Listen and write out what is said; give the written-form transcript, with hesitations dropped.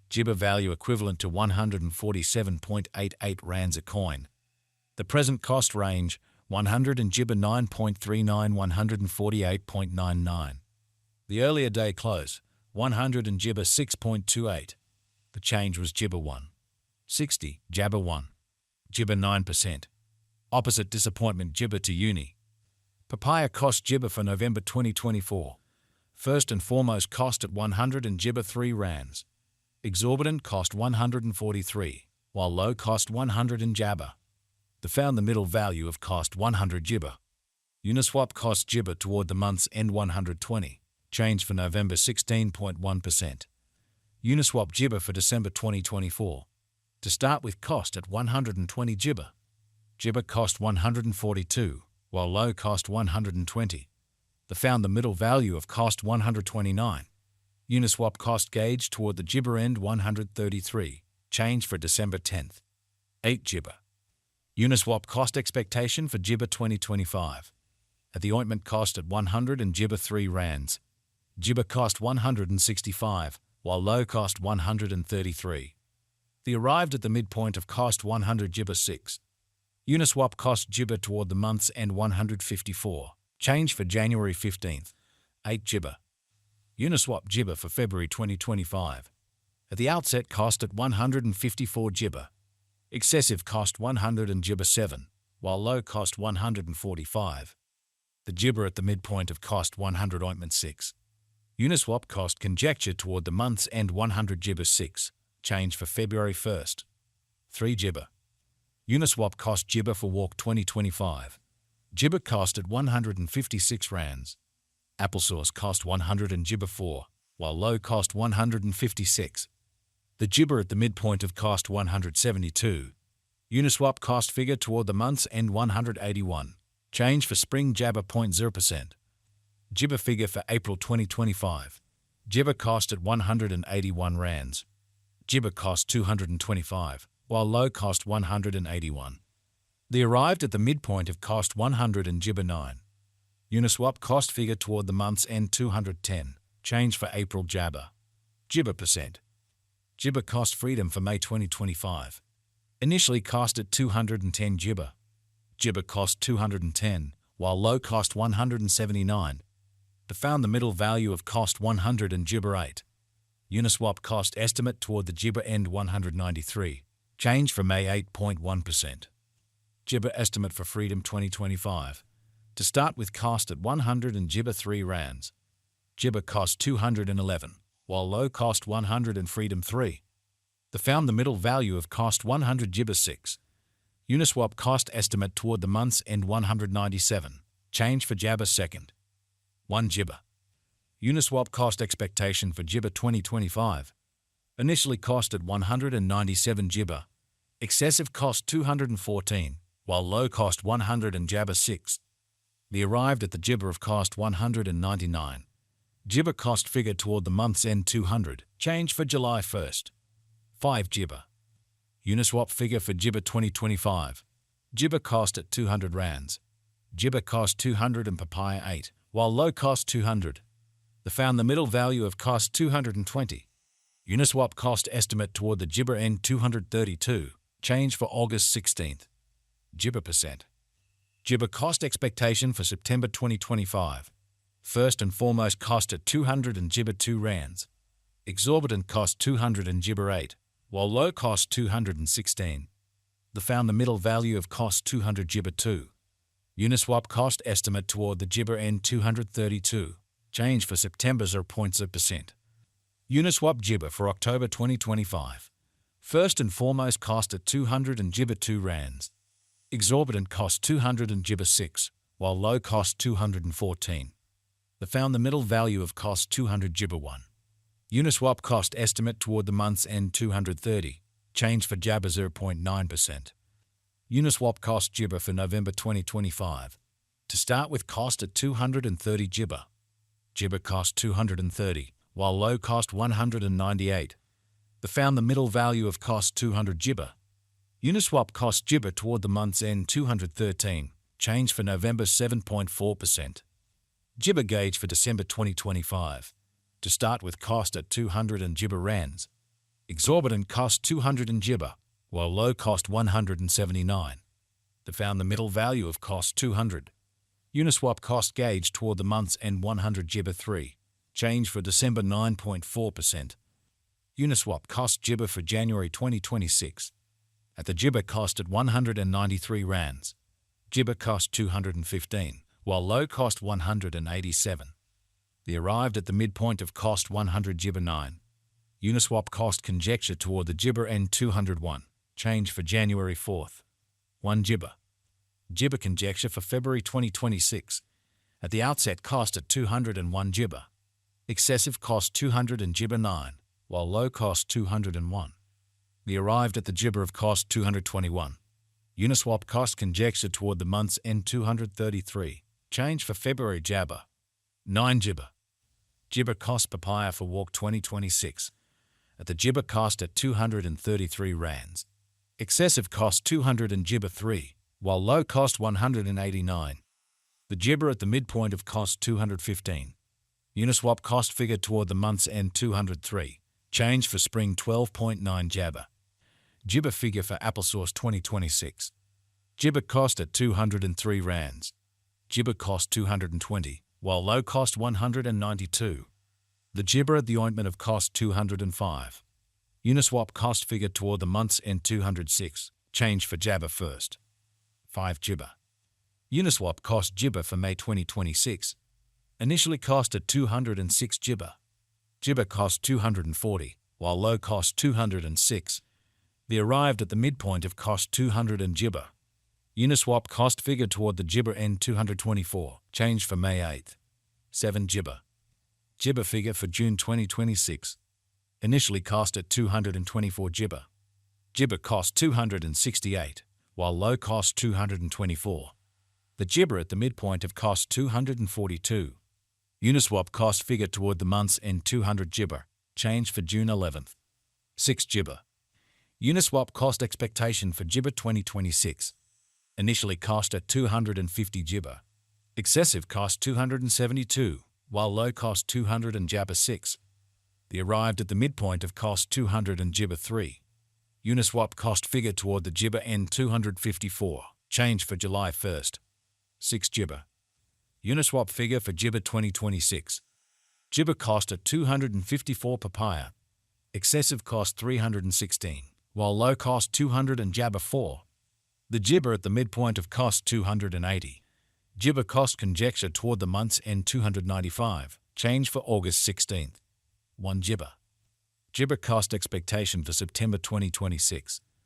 Jibba value equivalent to 147.88 rands a coin. The present cost range, 100 and Jibba 9.39, 148.99. The earlier day close, 100 and Jibba 6.28. The change was Jibba 1. 60, Jabba 1. Jibba 9%. Opposite disappointment Jibba to Uni. Papaya cost Jibba for November 2024. First and foremost cost at 100 and Jibba 3 rands. Exorbitant cost 143, while low cost 100 in Jabba. The found the middle value of cost 100 Jibba. Uniswap cost Jibba toward the month's end 120, change for November 16.1%. Uniswap Jibba for December 2024. To start with cost at 120 Jibba. Jibba cost 142, while low cost 120. The found the middle value of cost 129. Uniswap cost gauge toward the Jibba end 133, change for December 10th. 8 Jibba. Uniswap cost expectation for Jibba 2025. At the ointment cost at 100 and Jibba 3 rands. Jibba cost 165, while low cost 133. The arrived at the midpoint of cost 100 Jibba 6. Uniswap cost Jibba toward the month's end 154, change for January 15th. 8 Jibba. Uniswap Jibba for February 2025. At the outset cost at 154 Jibba. Excessive cost 100 and Jibba 7, while low cost 145. The Jibba at the midpoint of cost 100 ointment 6. Uniswap cost conjecture toward the month's end 100 Jibba 6, change for February 1st. 3 Jibba. Uniswap cost Jibba for walk 2025. Jibba cost at 156 rands. Applesauce cost 100 and Jibba 4, while low cost 156. The Jibba at the midpoint of cost 172. Uniswap cost figure toward the month's end 181. Change for spring Jabba 0.0%. Jibba figure for April 2025. Jibba cost at 181 rands. Jibba cost 225, while low cost 181. The arrived at the midpoint of cost 100 and Jibba 9. Uniswap cost figure toward the month's end 210. Change for April Jabba. Jibba percent. Jibba cost freedom for May 2025. Initially cost at 210 Jibba. Jibba cost 210, while low cost 179. The found the middle value of cost 100 and Jibba 8. Uniswap cost estimate toward the Jibba end 193. Change for May 8.1%. Jibba estimate for freedom 2025. To start with cost at 100 and Jibba 3 rands. Jibba cost 211, while low cost 100 and freedom 3. The found the middle value of cost 100 Jibba 6. Uniswap cost estimate toward the month's end 197. Change for Jabba 2nd. 1 Jibba. Uniswap cost expectation for Jibba 2025. Initially cost at 197 Jibba. Excessive cost 214, while low cost 100 and Jabba 6. The arrived at the Jibba of cost 199. Jibba cost figure toward the month's end 200. Change for July 1st. 5 Jibba. Uniswap figure for Jibba 2025. Jibba cost at 200 rands. Jibba cost 200 and Papaya 8, while low cost 200. The found the middle value of cost 220. Uniswap cost estimate toward the Jibba end 232. Change for August 16th. Jibba percent. Jibba cost expectation for September 2025. First and foremost cost at 200 and Jibba 2 rands. Exorbitant cost 200 and Jibba 8, while low cost 216. The found the middle value of cost 200 Jibba 2. Uniswap cost estimate toward the Jibba end 232. Change for September 0.0%. Uniswap Jibba for October 2025. First and foremost cost at 200 and Jibba 2 rands. Exorbitant cost 200 and Jibba 6, while low cost 214. The found the middle value of cost 200 Jibba 1. Uniswap cost estimate toward the month's end 230. Change for Jabba 0.9%. Uniswap cost Jibba for November 2025. To start with cost at 230 Jibba. Jibba cost 230, while low cost 198. The found the middle value of cost 200 Jibba. Uniswap cost Jibba toward the month's end 213, change for November 7.4%. Jibba gauge for December 2025. To start with cost at 200 and Jibba rands. Exorbitant cost 200 and Gibber, while low cost 179. They found the middle value of cost 200. Uniswap cost gauge toward the month's end 100 Gibber 3. Change for December 9.4%. Uniswap cost Gibber for January 2026. At the Gibber cost at 193 rands. Gibber cost 215, while low cost 187. They arrived at the midpoint of cost 100 Gibber 9. Uniswap cost conjecture toward the Gibber end 201. Change for January 4th. 1 Gibber. Gibber conjecture for February 2026. At the outset cost at 201 Gibber. Excessive cost 200 and Gibber 9, while low cost 201. They arrived at the Gibber of cost 221. Uniswap cost conjecture toward the month's end 233. Change for February Jabber. 9 Gibber. Gibber cost papaya for walk 2026. At the Gibber cost at 233 rands. Excessive cost 200 and Gibber 3, while low cost 189. The Gibber at the midpoint of cost 215. Uniswap cost figure toward the month's end 203. Change for spring 12.9 Jabber. Gibber figure for Applesauce 2026. Gibber cost at 203 rands. Gibber cost 220, while low cost 192. The Gibber at the ointment of cost 205. Uniswap cost figure toward the month's end 206. Change for Jabber first. 5 Gibber. Uniswap cost Gibber for May 2026. Initially cost at 206 Gibber. Gibber cost 240, while low cost 206. They arrived at the midpoint of cost 200 and Gibber. Uniswap cost figure toward the Gibber end 224. Change for May 8th. 7 Gibber. Gibber figure for June 2026. Initially cost at 224 Gibber. Gibber cost 268, while low cost 224. The Gibber at the midpoint of cost 242. Uniswap cost figure toward the month's end 200 Gibber. Change for June 11th. 6 Gibber. Uniswap cost expectation for Gibber 2026. Initially cost at 250 Gibber. Excessive cost 272, while low cost 200 and Jabber 6. They arrived at the midpoint of cost 200 and Gibber 3. Uniswap cost figure toward the Gibber end 254. Change for July 1st. 6 Gibber. Uniswap figure for Gibber 2026. Gibber cost at 254 papaya. Excessive cost 316, while low cost 200 and Jabber 4. The Gibber at the midpoint of cost 280. Gibber cost conjecture toward the month's end 295. Change for August 16th. 1 Gibber. Gibber cost expectation for September 2026.